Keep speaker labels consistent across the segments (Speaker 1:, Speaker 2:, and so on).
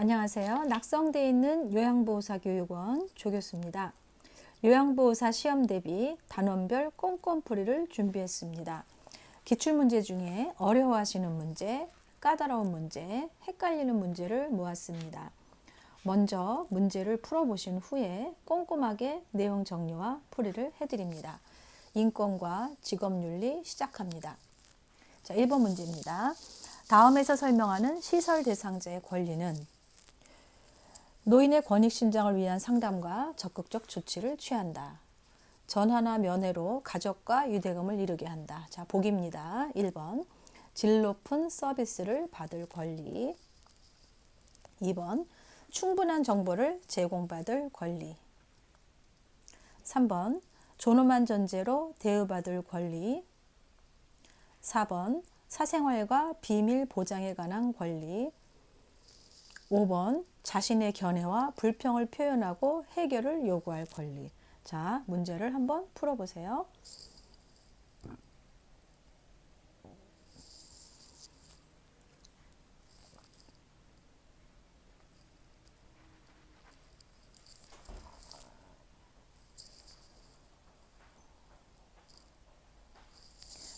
Speaker 1: 안녕하세요. 낙성되어 있는 요양보호사교육원 조교수입니다. 요양보호사 시험 대비 단원별 꼼꼼풀이를 준비했습니다. 기출문제 중에 어려워하시는 문제, 까다로운 문제, 헷갈리는 문제를 모았습니다. 먼저 문제를 풀어보신 후에 꼼꼼하게 내용 정리와 풀이를 해드립니다. 인권과 직업윤리 시작합니다. 자, 1번 문제입니다. 다음에서 설명하는 시설 대상자의 권리는 노인의 권익 신장을 위한 상담과 적극적 조치를 취한다. 전화나 면회로 가족과 유대감을 이루게 한다. 자, 보기입니다. 1번 질 높은 서비스를 받을 권리. 2번 충분한 정보를 제공받을 권리. 3번 존엄한 존재로 대우받을 권리. 4번 사생활과 비밀 보장에 관한 권리. 5번 자신의 견해와 불평을 표현하고 해결을 요구할 권리. 자, 문제를 한번 풀어보세요.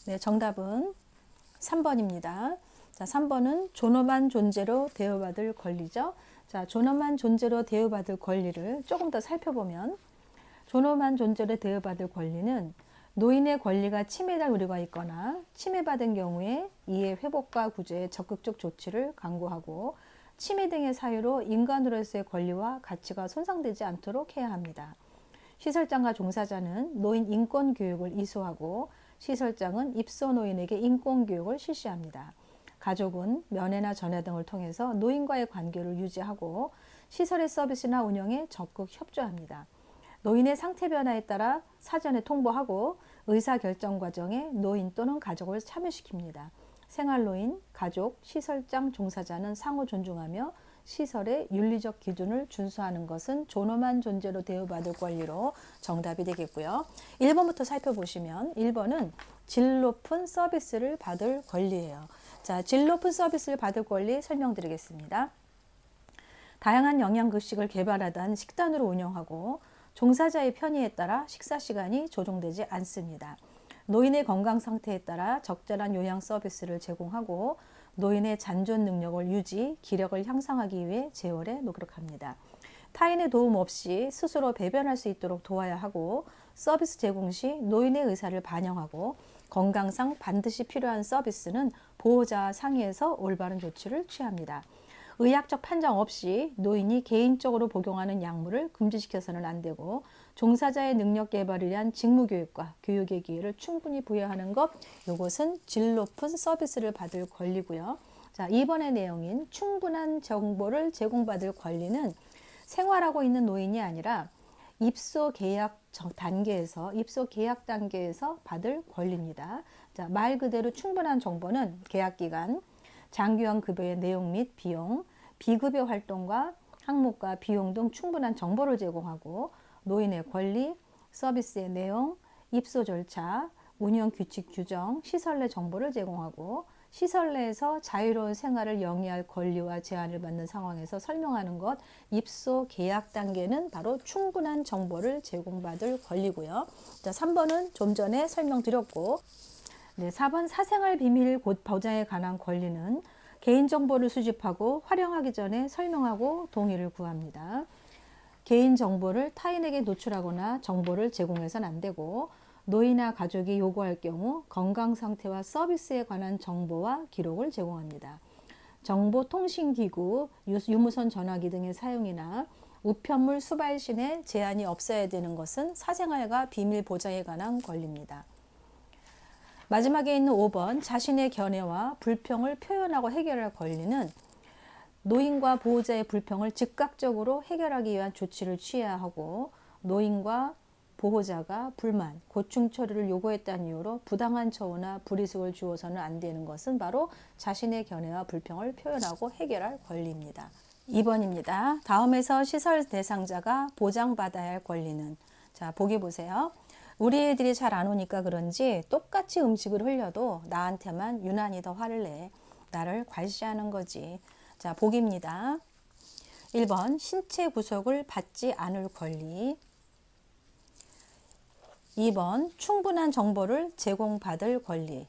Speaker 1: 네, 정답은 3번입니다. 자, 3번은 존엄한 존재로 대우받을 권리죠. 자, 존엄한 존재로 대우받을 권리를 조금 더 살펴보면 존엄한 존재로 대우받을 권리는 노인의 권리가 침해될 우려가 있거나 침해받은 경우에 이해 회복과 구제에 적극적 조치를 강구하고 침해 등의 사유로 인간으로서의 권리와 가치가 손상되지 않도록 해야 합니다. 시설장과 종사자는 노인 인권 교육을 이수하고 시설장은 입소 노인에게 인권 교육을 실시합니다. 가족은 면회나 전화 등을 통해서 노인과의 관계를 유지하고 시설의 서비스나 운영에 적극 협조합니다. 노인의 상태 변화에 따라 사전에 통보하고 의사결정 과정에 노인 또는 가족을 참여시킵니다. 생활노인, 가족, 시설장 종사자는 상호 존중하며 시설의 윤리적 기준을 준수하는 것은 존엄한 존재로 대우받을 권리로 정답이 되겠고요. 1번부터 살펴보시면 1번은 질 높은 서비스를 받을 권리예요. 자, 질 높은 서비스를 받을 권리 설명드리겠습니다. 다양한 영양급식을 개발하던 식단으로 운영하고 종사자의 편의에 따라 식사 시간이 조정되지 않습니다. 노인의 건강 상태에 따라 적절한 요양 서비스를 제공하고 노인의 잔존 능력을 유지, 기력을 향상하기 위해 재활에 노력합니다. 타인의 도움 없이 스스로 배변할 수 있도록 도와야 하고 서비스 제공 시 노인의 의사를 반영하고 건강상 반드시 필요한 서비스는 보호자와 상의해서 올바른 조치를 취합니다. 의학적 판정 없이 노인이 개인적으로 복용하는 약물을 금지시켜서는 안 되고 종사자의 능력 개발을 위한 직무교육과 교육의 기회를 충분히 부여하는 것, 이것은 질 높은 서비스를 받을 권리고요. 자, 2번의 내용인 충분한 정보를 제공받을 권리는 생활하고 있는 노인이 아니라 입소 계약 단계에서 받을 권리입니다. 자, 말 그대로 충분한 정보는 계약 기간, 장기간 급여의 내용 및 비용, 비급여 활동과 항목과 비용 등 충분한 정보를 제공하고 노인의 권리, 서비스의 내용, 입소 절차, 운영 규칙 규정, 시설 내 정보를 제공하고 시설 내에서 자유로운 생활을 영위할 권리와 제한을 받는 상황에서 설명하는 것, 입소 계약 단계는 바로 충분한 정보를 제공받을 권리고요. 자, 3번은 좀 전에 설명드렸고, 네, 4번 사생활 비밀 보장에 관한 권리는 개인정보를 수집하고 활용하기 전에 설명하고 동의를 구합니다. 개인정보를 타인에게 노출하거나 정보를 제공해서는 안 되고 노인이나 가족이 요구할 경우 건강상태와 서비스에 관한 정보와 기록을 제공합니다. 정보통신기구, 유무선 전화기 등의 사용이나 우편물 수발신에 제한이 없어야 되는 것은 사생활과 비밀 보장에 관한 권리입니다. 마지막에 있는 5번 자신의 견해와 불평을 표현하고 해결할 권리는 노인과 보호자의 불평을 즉각적으로 해결하기 위한 조치를 취해야 하고 노인과 보호자가 불만, 고충 처리를 요구했다는 이유로 부당한 처우나 불이익을 주어서는 안 되는 것은 바로 자신의 견해와 불평을 표현하고 해결할 권리입니다. 2번입니다. 다음에서 시설 대상자가 보장받아야 할 권리는, 자, 보기 보세요. 우리 애들이 잘 안 오니까 그런지 똑같이 음식을 흘려도 나한테만 유난히 더 화를 내. 나를 괄시하는 거지. 자, 보기입니다. 1번 신체 구속을 받지 않을 권리, 2번 충분한 정보를 제공받을 권리,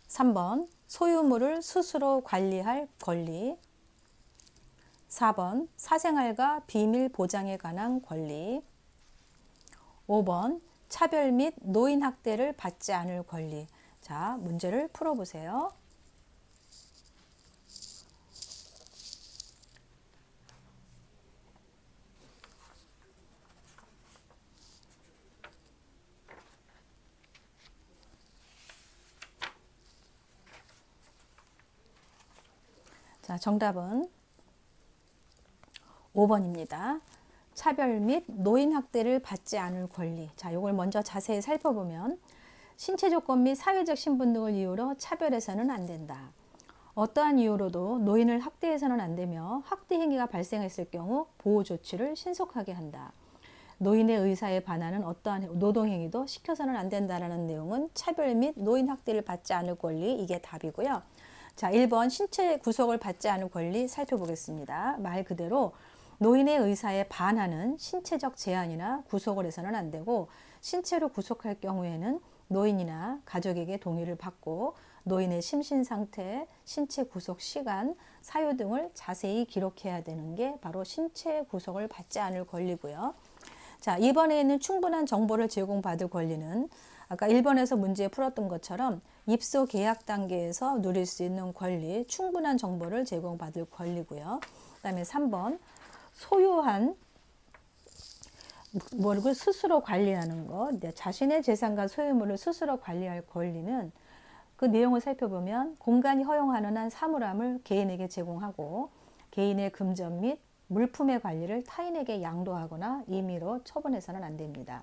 Speaker 1: 3번 소유물을 스스로 관리할 권리, 4번 사생활과 비밀 보장에 관한 권리, 5번 차별 및 노인 학대를 받지 않을 권리. 자, 문제를 풀어보세요. 자, 정답은 5번입니다. 차별 및 노인 학대를 받지 않을 권리. 자, 이걸 먼저 자세히 살펴보면 신체 조건 및 사회적 신분 등을 이유로 차별해서는 안 된다. 어떠한 이유로도 노인을 학대해서는 안 되며 학대 행위가 발생했을 경우 보호 조치를 신속하게 한다. 노인의 의사에 반하는 어떠한 노동행위도 시켜서는 안 된다라는 내용은 차별 및 노인 학대를 받지 않을 권리, 이게 답이고요. 자, 1번 신체 구속을 받지 않을 권리 살펴보겠습니다. 말 그대로 노인의 의사에 반하는 신체적 제한이나 구속을 해서는 안 되고, 신체로 구속할 경우에는 노인이나 가족에게 동의를 받고 노인의 심신 상태, 신체 구속 시간, 사유 등을 자세히 기록해야 되는 게 바로 신체 구속을 받지 않을 권리고요. 자, 이번에 있는 충분한 정보를 제공받을 권리는 아까 1번에서 문제 풀었던 것처럼 입소 계약 단계에서 누릴 수 있는 권리, 충분한 정보를 제공받을 권리고요. 그 다음에 3번 소유한 뭐를 스스로 관리하는 것, 자신의 재산과 소유물을 스스로 관리할 권리는 그 내용을 살펴보면 공간이 허용하는 한 사물함을 개인에게 제공하고 개인의 금전 및 물품의 관리를 타인에게 양도하거나 임의로 처분해서는 안 됩니다.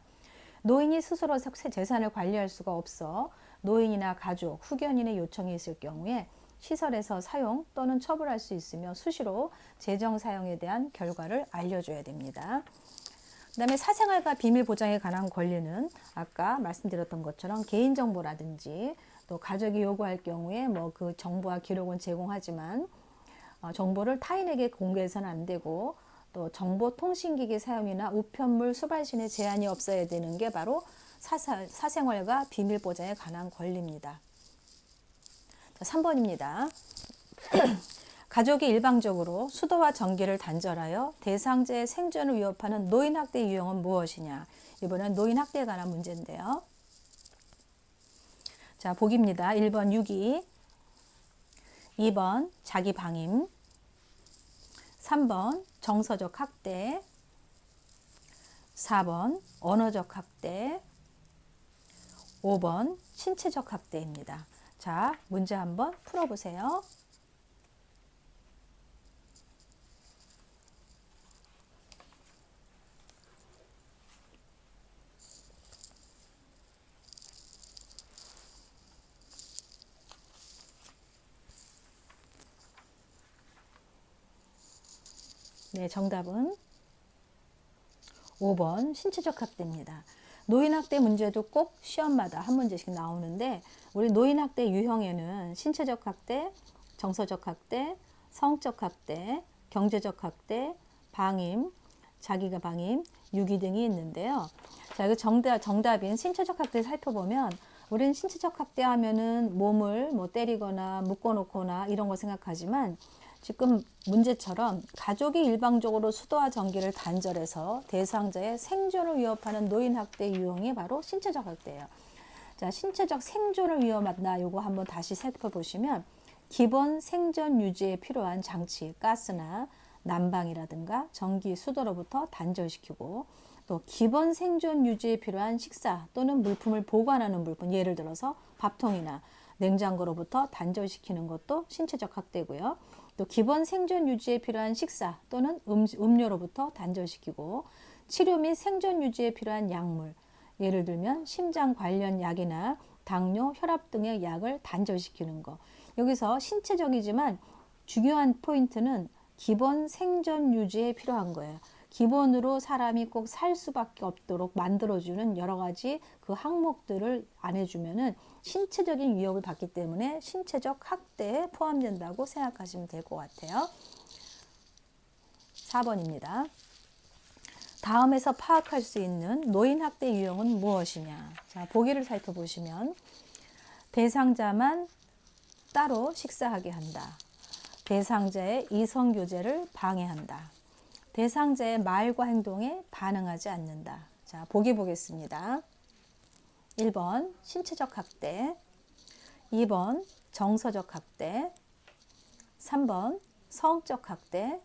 Speaker 1: 노인이 스스로 재산을 관리할 수가 없어 노인이나 가족, 후견인의 요청이 있을 경우에 시설에서 사용 또는 처분할 수 있으며 수시로 재정 사용에 대한 결과를 알려줘야 됩니다. 그 다음에 사생활과 비밀 보장에 관한 권리는 아까 말씀드렸던 것처럼 개인정보라든지 또 가족이 요구할 경우에 뭐 그 정보와 기록은 제공하지만 정보를 타인에게 공개해서는 안 되고, 또 정보통신기기 사용이나 우편물 수발신에 제한이 없어야 되는 게 바로 사생활과 비밀 보장에 관한 권리입니다. 자, 3번입니다. 가족이 일방적으로 수도와 전기를 단절하여 대상자의 생존을 위협하는 노인학대 유형은 무엇이냐. 이번엔 노인학대에 관한 문제인데요. 자, 보기입니다. 1번 유기, 2번 자기 방임, 3번 정서적 학대, 4번 언어적 학대, 5번 신체적 학대입니다. 자, 문제 한번 풀어보세요. 네, 정답은 5번 신체적 학대입니다. 노인학대 문제도 꼭 시험마다 한 문제씩 나오는데, 우리 노인학대 유형에는 신체적 학대, 정서적 학대, 성적 학대, 경제적 학대, 방임, 자기가 방임, 유기 등이 있는데요. 자, 그 정답인 신체적 학대 살펴보면, 우린 신체적 학대하면은 몸을 뭐 때리거나 묶어놓거나 이런 거 생각하지만, 지금 문제처럼 가족이 일방적으로 수도와 전기를 단절해서 대상자의 생존을 위협하는 노인학대 유형이 바로 신체적 학대예요. 자, 신체적 생존을 위협한다. 요거 한번 다시 살펴보시면, 기본 생존 유지에 필요한 장치, 가스나 난방이라든가 전기, 수도로부터 단절시키고, 또 기본 생존 유지에 필요한 식사 또는 물품을 보관하는 물품, 예를 들어서 밥통이나 냉장고로부터 단절시키는 것도 신체적 학대고요. 또 기본 생존 유지에 필요한 식사 또는 음료로부터 단절시키고, 치료 및 생존 유지에 필요한 약물, 예를 들면 심장 관련 약이나 당뇨, 혈압 등의 약을 단절시키는 거. 여기서 신체적이지만 중요한 포인트는 기본 생존 유지에 필요한 거예요. 기본으로 사람이 꼭 살 수밖에 없도록 만들어주는 여러 가지 그 항목들을 안 해주면은 신체적인 위협을 받기 때문에 신체적 학대에 포함된다고 생각하시면 될 것 같아요. 4번입니다. 다음에서 파악할 수 있는 노인학대 유형은 무엇이냐. 자, 보기를 살펴보시면 대상자만 따로 식사하게 한다. 대상자의 이성교제를 방해한다. 대상자의 말과 행동에 반응하지 않는다. 자, 보기 보겠습니다. 1번 신체적 학대, 2번 정서적 학대, 3번 성적 학대,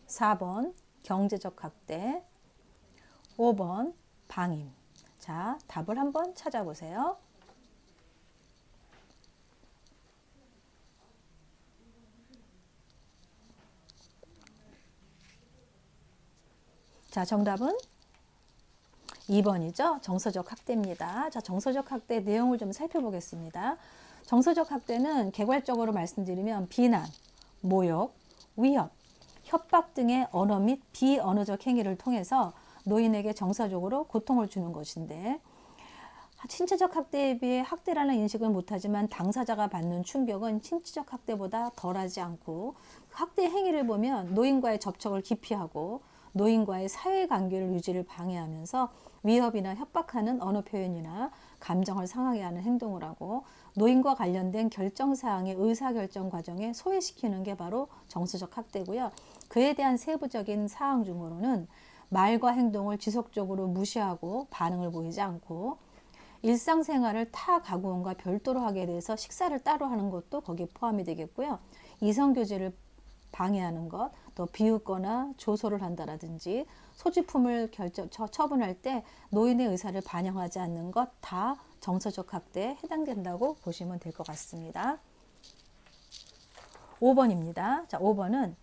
Speaker 1: 4번 경제적 학대, 5번 방임. 자, 답을 한번 찾아보세요. 자, 정답은 2번이죠. 정서적 학대입니다. 자, 정서적 학대 내용을 좀 살펴보겠습니다. 정서적 학대는 개괄적으로 말씀드리면 비난, 모욕, 위협, 협박 등의 언어 및 비언어적 행위를 통해서 노인에게 정서적으로 고통을 주는 것인데, 신체적 학대에 비해 학대라는 인식은 못하지만 당사자가 받는 충격은 신체적 학대보다 덜하지 않고, 학대 행위를 보면 노인과의 접촉을 기피하고 노인과의 사회관계를 유지를 방해하면서 위협이나 협박하는 언어 표현이나 감정을 상하게 하는 행동을 하고, 노인과 관련된 결정사항의 의사결정 과정에 소외시키는 게 바로 정서적 학대고요. 그에 대한 세부적인 사항 중으로는 말과 행동을 지속적으로 무시하고 반응을 보이지 않고, 일상생활을 타 가구원과 별도로 하게 돼서 식사를 따로 하는 것도 거기에 포함이 되겠고요. 이성교제를 방해하는 것, 또 비웃거나 조소를 한다라든지 소지품을 처분할 때 노인의 의사를 반영하지 않는 것 다 정서적 학대에 해당된다고 보시면 될 것 같습니다. 5번입니다. 자, 5번은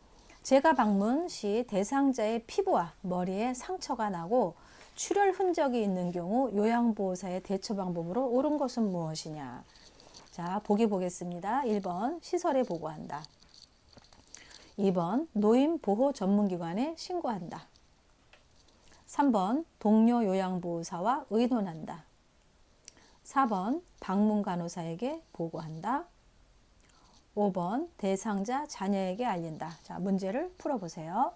Speaker 1: 재가 방문 시 대상자의 피부와 머리에 상처가 나고 출혈 흔적이 있는 경우 요양보호사의 대처 방법으로 옳은 것은 무엇이냐. 자, 보기 보겠습니다. 1번 시설에 보고한다. 2번 노인보호 전문기관에 신고한다. 3번 동료 요양보호사와 의논한다. 4번 방문 간호사에게 보고한다. 5번 대상자 자녀에게 알린다. 자, 문제를 풀어보세요.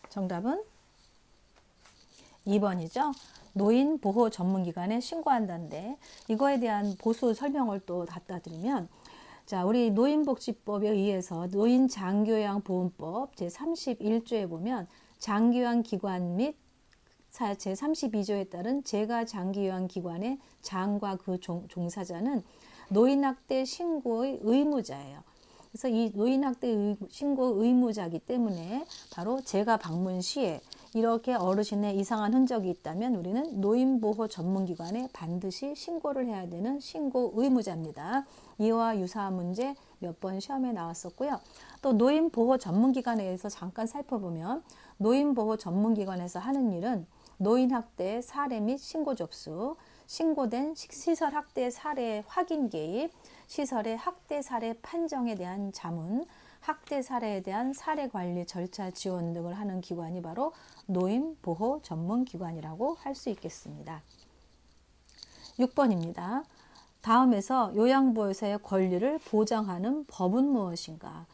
Speaker 1: 정답은 2번이죠. 노인보호 전문기관에 신고한다는데, 이거에 대한 보수 설명을 또 갖다 드리면, 자, 우리 노인복지법에 의해서 노인장기요양보험법 제31조에 보면 장기요양기관 및 제32조에 따른 재가 장기요양기관의 장과 그 종사자는 노인학대 신고의 의무자예요. 그래서 이 노인학대 신고 의무자이기 때문에 바로 재가 방문 시에 이렇게 어르신의 이상한 흔적이 있다면 우리는 노인보호 전문기관에 반드시 신고를 해야 되는 신고 의무자입니다. 이와 유사한 문제 몇 번 시험에 나왔었고요. 또 노인보호 전문기관에 대해서 잠깐 살펴보면, 노인보호 전문기관에서 하는 일은 노인학대 사례 및 신고 접수, 신고된 시설 학대 사례 확인 개입, 시설의 학대 사례 판정에 대한 자문, 학대 사례에 대한 사례 관리 절차 지원 등을 하는 기관이 바로 노인보호 전문기관이라고 할 수 있겠습니다. 6번입니다. 다음에서 요양보호사의 권리를 보장하는 법은 무엇인가?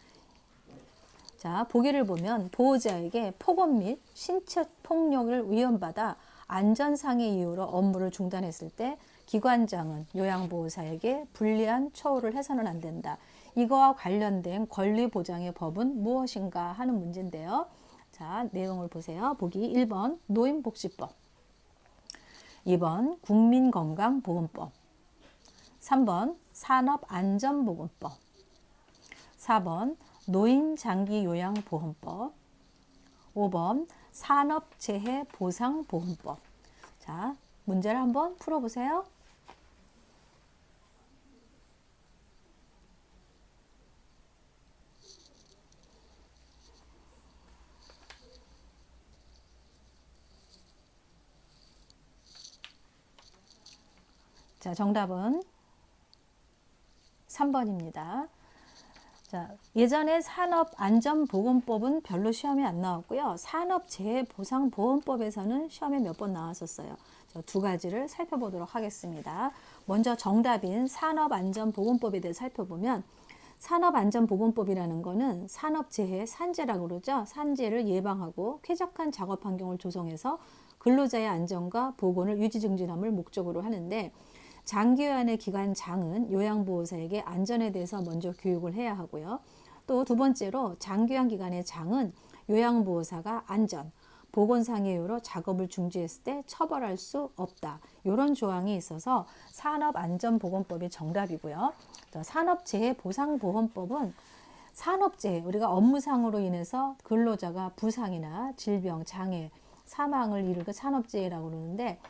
Speaker 1: 자, 보기를 보면 보호자에게 폭언 및 신체 폭력을 위헌받아 안전상의 이유로 업무를 중단했을 때 기관장은 요양보호사에게 불리한 처우를 해서는 안 된다. 이거와 관련된 권리 보장의 법은 무엇인가 하는 문제인데요. 자, 내용을 보세요. 보기 1번 노인복지법, 2번 국민건강보험법, 3번 산업안전보건법, 4번 노인장기요양보험법, 5번 산업재해보상보험법. 자, 문제를 한번 풀어보세요. 자, 정답은 3번입니다. 자, 예전에 산업안전보건법은 별로 시험에 안 나왔고요. 산업재해보상보험법에서는 시험에 몇 번 나왔었어요. 두 가지를 살펴보도록 하겠습니다. 먼저 정답인 산업안전보건법에 대해 살펴보면 산업안전보건법이라는 거는 산업재해, 산재라고 그러죠. 산재를 예방하고 쾌적한 작업 환경을 조성해서 근로자의 안전과 보건을 유지 증진함을 목적으로 하는데 장기요양의 기간 장은 요양보호사에게 안전에 대해서 먼저 교육을 해야 하고요. 또 두 번째로 장기요양 기간의 장은 요양보호사가 안전, 보건상의 이유로 작업을 중지했을 때 처벌할 수 없다. 이런 조항이 있어서 산업안전보건법이 정답이고요. 산업재해보상보험법은 산업재해, 우리가 업무상으로 인해서 근로자가 부상이나 질병, 장애, 사망을 이루고 산업재해라고 그러는데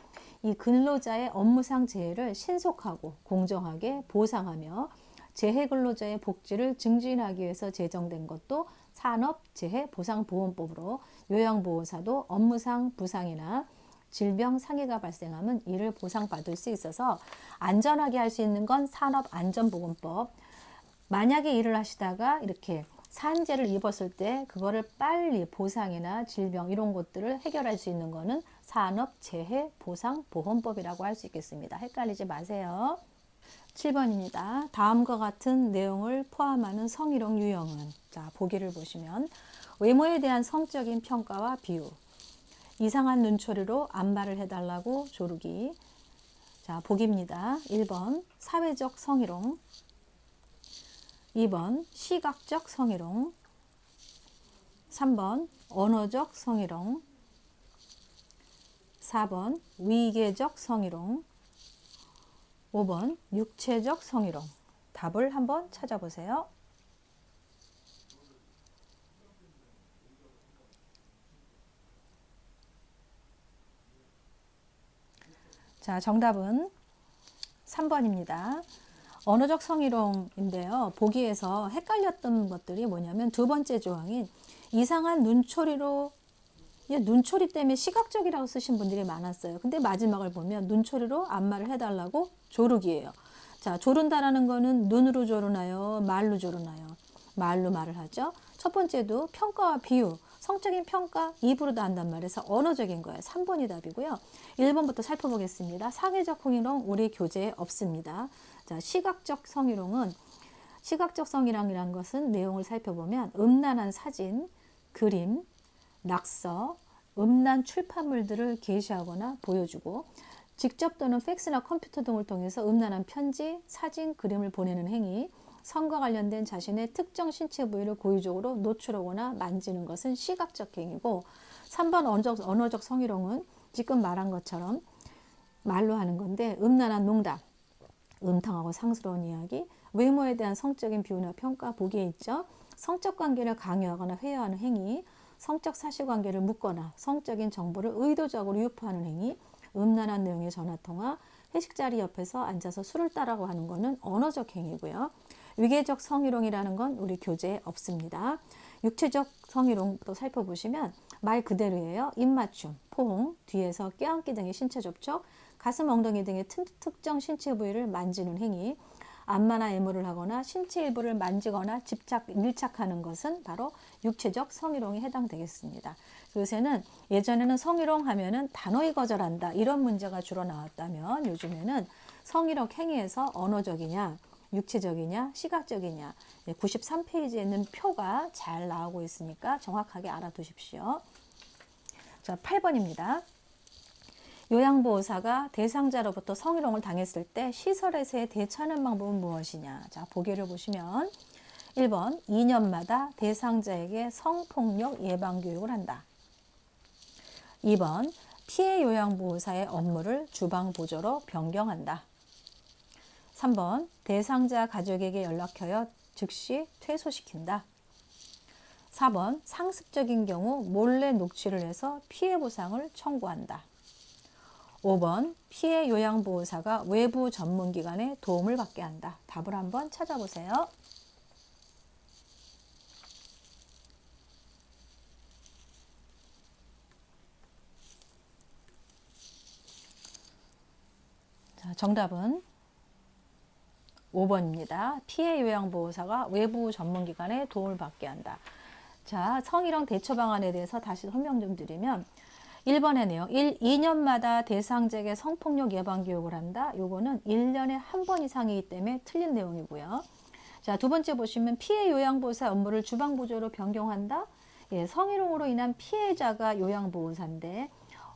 Speaker 1: 이 근로자의 업무상 재해를 신속하고 공정하게 보상하며 재해 근로자의 복지를 증진하기 위해서 제정된 것도 산업재해보상보험법으로 요양보호사도 업무상 부상이나 질병 상해가 발생하면 이를 보상받을 수 있어서 안전하게 할 수 있는 건 산업안전보건법. 만약에 일을 하시다가 이렇게 산재를 입었을 때 그거를 빨리 보상이나 질병 이런 것들을 해결할 수 있는 거는 산업재해보상보험법이라고 할 수 있겠습니다. 헷갈리지 마세요. 7번입니다. 다음과 같은 내용을 포함하는 성희롱 유형은? 자, 보기를 보시면 외모에 대한 성적인 평가와 비유, 이상한 눈초리로 안마를 해달라고 조르기. 자, 보기입니다. 1번 사회적 성희롱, 2번 시각적 성희롱, 3번 언어적 성희롱, 4번 위계적 성희롱, 5번 육체적 성희롱. 답을 한번 찾아보세요. 자, 정답은 3번입니다. 언어적 성희롱인데요. 보기에서 헷갈렸던 것들이 뭐냐면 두 번째 조항인 이상한 눈초리로, 눈초리 때문에 시각적이라고 쓰신 분들이 많았어요. 근데 마지막을 보면 눈초리로 안마를 해달라고 조르기예요. 자, 조른다라는 거는 눈으로 조르나요? 말로 조르나요? 말로 말을 하죠. 첫 번째도 평가와 비유, 성적인 평가 입으로도 한단 말이에서 언어적인 거예요. 3번이 답이고요. 1번부터 살펴보겠습니다. 사회적 성희롱 우리 교재에 없습니다. 자, 시각적 성희롱은 시각적 성희롱이라는 것은 내용을 살펴보면 음란한 사진, 그림, 낙서, 음란 출판물들을 게시하거나 보여주고 직접 또는 팩스나 컴퓨터 등을 통해서 음란한 편지, 사진, 그림을 보내는 행위, 성과 관련된 자신의 특정 신체 부위를 고의적으로 노출하거나 만지는 것은 시각적 행위고 3번 언어적 성희롱은 지금 말한 것처럼 말로 하는 건데 음란한 농담, 음탕하고 상스러운 이야기, 외모에 대한 성적인 비유나 평가 보기에 있죠. 성적 관계를 강요하거나 회유하는 행위, 성적 사실관계를 묻거나 성적인 정보를 의도적으로 유포하는 행위, 음란한 내용의 전화통화, 회식 자리 옆에서 앉아서 술을 따라고 하는 것은 언어적 행위고요. 위계적 성희롱이라는 건 우리 교재에 없습니다. 육체적 성희롱도 살펴보시면 말 그대로예요. 입맞춤, 포옹, 뒤에서 껴안기 등의 신체 접촉, 가슴, 엉덩이 등의 특정 신체 부위를 만지는 행위, 안마나 애무를 하거나 신체 일부를 만지거나 밀착하는 것은 바로 육체적 성희롱에 해당되겠습니다. 요새는 예전에는 성희롱 하면은 단호히 거절한다 이런 문제가 주로 나왔다면 요즘에는 성희롱 행위에서 언어적이냐 육체적이냐 시각적이냐 93페이지에 있는 표가 잘 나오고 있으니까 정확하게 알아두십시오. 자, 8번입니다. 요양보호사가 대상자로부터 성희롱을 당했을 때 시설에서의 대처하는 방법은 무엇이냐. 자, 보기를 보시면 1번 2년마다 대상자에게 성폭력 예방교육을 한다. 2번 피해 요양보호사의 업무를 주방보조로 변경한다. 3번 대상자 가족에게 연락하여 즉시 퇴소시킨다. 4번 상습적인 경우 몰래 녹취를 해서 피해 보상을 청구한다. 5번 피해 요양보호사가 외부 전문기관의 도움을 받게 한다. 답을 한번 찾아보세요. 자, 정답은 5번입니다. 피해 요양보호사가 외부 전문기관에 도움을 받게 한다. 자, 성희롱 대처 방안에 대해서 다시 설명 좀 드리면 1번의 내용, 2년마다 대상자에게 성폭력 예방 교육을 한다. 요거는 1년에 한 번 이상이기 때문에 틀린 내용이고요. 자, 두 번째 보시면 피해 요양보호사 업무를 주방보조로 변경한다. 예, 성희롱으로 인한 피해자가 요양보호사인데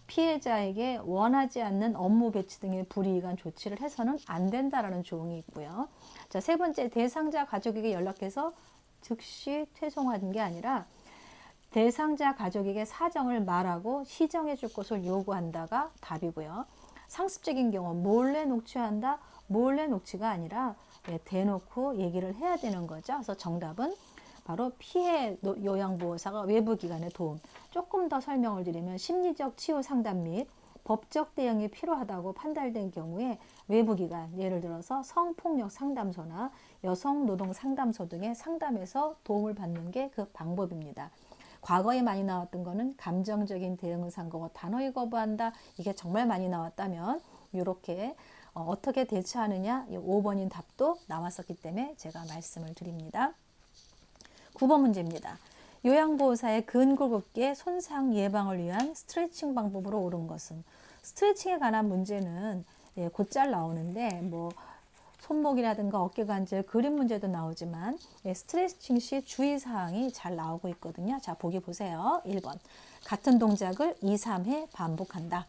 Speaker 1: 피해자에게 원하지 않는 업무 배치 등의 불이익한 조치를 해서는 안 된다라는 조항이 있고요. 자, 세 번째, 대상자 가족에게 연락해서 즉시 퇴송하는 게 아니라 대상자 가족에게 사정을 말하고 시정해 줄 것을 요구한다가 답이고요. 상습적인 경우 몰래 녹취한다. 몰래 녹취가 아니라 대놓고 얘기를 해야 되는 거죠. 그래서 정답은 바로 피해 요양보호사가 외부기관의 도움. 조금 더 설명을 드리면 심리적 치유 상담 및 법적 대응이 필요하다고 판단된 경우에 외부기관, 예를 들어서 성폭력 상담소나 여성노동 상담소 등의 상담에서 도움을 받는 게 그 방법입니다. 과거에 많이 나왔던 거는 감정적인 대응을 상고하고 단호히 거부한다. 이게 정말 많이 나왔다면 이렇게 어떻게 대처하느냐 5번인 답도 나왔었기 때문에 제가 말씀을 드립니다. 9번 문제입니다. 요양보호사의 근골격계 손상 예방을 위한 스트레칭 방법으로 옳은 것은? 스트레칭에 관한 문제는 곧잘 나오는데 뭐 손목이라든가 어깨 관절 그림 문제도 나오지만 스트레칭 시 주의사항이 잘 나오고 있거든요. 자, 보기 보세요. 1번 같은 동작을 2, 3회 반복한다.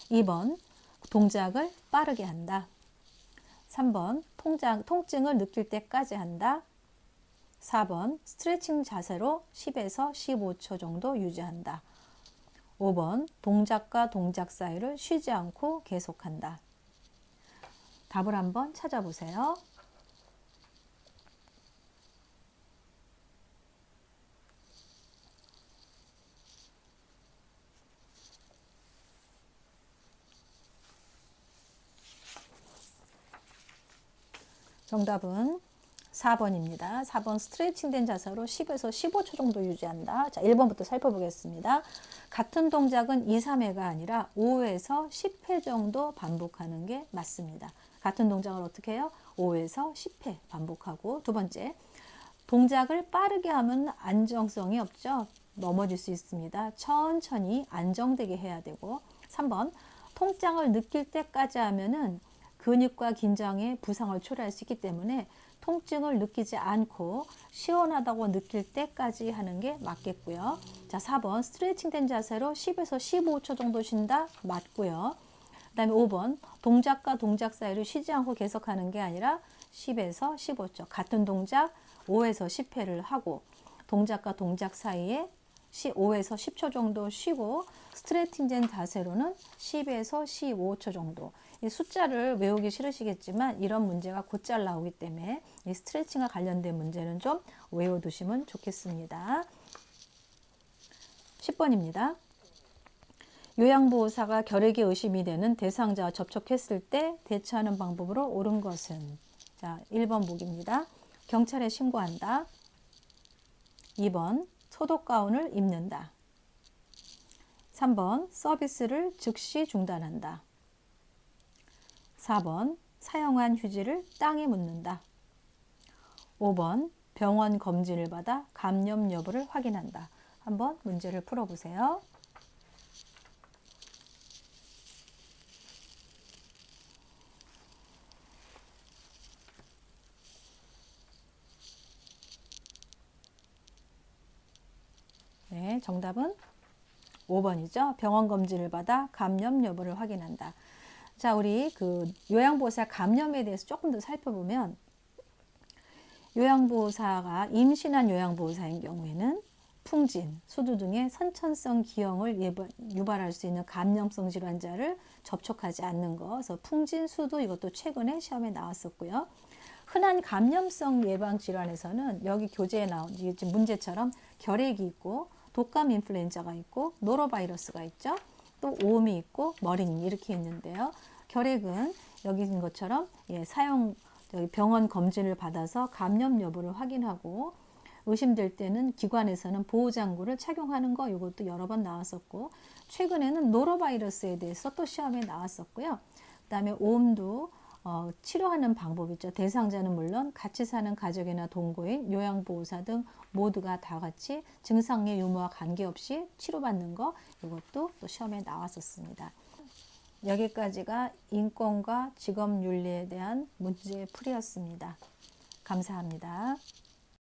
Speaker 1: 2번 동작을 빠르게 한다. 3번 통증을 느낄 때까지 한다. 4번 스트레칭 자세로 10에서 15초 정도 유지한다. 5번 동작과 동작 사이를 쉬지 않고 계속한다. 답을 한번 찾아보세요. 정답은 4번입니다. 4번 스트레칭 된 자세로 10에서 15초 정도 유지한다. 자, 1번부터 살펴보겠습니다. 같은 동작은 2, 3회가 아니라 5에서 10회 정도 반복하는 게 맞습니다. 같은 동작을 어떻게 해요? 5에서 10회 반복하고, 두 번째, 동작을 빠르게 하면 안정성이 없죠. 넘어질 수 있습니다. 천천히 안정되게 해야 되고, 3번, 통증을 느낄 때까지 하면은 근육과 긴장에 부상을 초래할 수 있기 때문에 통증을 느끼지 않고 시원하다고 느낄 때까지 하는 게 맞겠고요. 자, 4번 스트레칭 된 자세로 10에서 15초 정도 쉰다. 맞고요. 그 다음에 5번 동작과 동작 사이를 쉬지 않고 계속하는 게 아니라 10에서 15초 같은 동작 5에서 10회를 하고 동작과 동작 사이에 5에서 10초 정도 쉬고 스트레칭 된 자세로는 10에서 15초 정도. 이 숫자를 외우기 싫으시겠지만 이런 문제가 곧잘 나오기 때문에 이 스트레칭과 관련된 문제는 좀 외워두시면 좋겠습니다. 10번입니다. 요양보호사가 결핵에 의심이 되는 대상자와 접촉했을 때 대처하는 방법으로 옳은 것은? 자, 1번 보기입니다. 경찰에 신고한다. 2번 소독 가운을 입는다. 3번 서비스를 즉시 중단한다. 4번 사용한 휴지를 땅에 묻는다. 5번 병원 검진을 받아 감염 여부를 확인한다. 한번 문제를 풀어보세요. 네, 정답은 5번이죠. 병원 검진을 받아 감염 여부를 확인한다. 자, 우리 그 요양보호사 감염에 대해서 조금 더 살펴보면 요양보호사가 임신한 요양보호사인 경우에는 풍진, 수두 등의 선천성 기형을 유발할 수 있는 감염성 질환자를 접촉하지 않는 거. 그래서 풍진, 수두 이것도 최근에 시험에 나왔었고요. 흔한 감염성 예방 질환에서는 여기 교재에 나온 지금 문제처럼 결핵이 있고 독감 인플루엔자가 있고 노로바이러스가 있죠. 또 오음이 있고 머링 이렇게 있는데요. 결핵은 여기 있는 것처럼 병원 검진을 받아서 감염 여부를 확인하고 의심될 때는 기관에서는 보호장구를 착용하는 거 이것도 여러 번 나왔었고 최근에는 노로바이러스에 대해서 또 시험에 나왔었고요. 그 다음에 오음도 치료하는 방법 있죠. 대상자는 물론 같이 사는 가족이나 동거인, 요양보호사 등 모두가 다 같이 증상의 유무와 관계없이 치료받는 거, 이것도 또 시험에 나왔었습니다. 여기까지가 인권과 직업윤리에 대한 문제풀이였습니다. 감사합니다.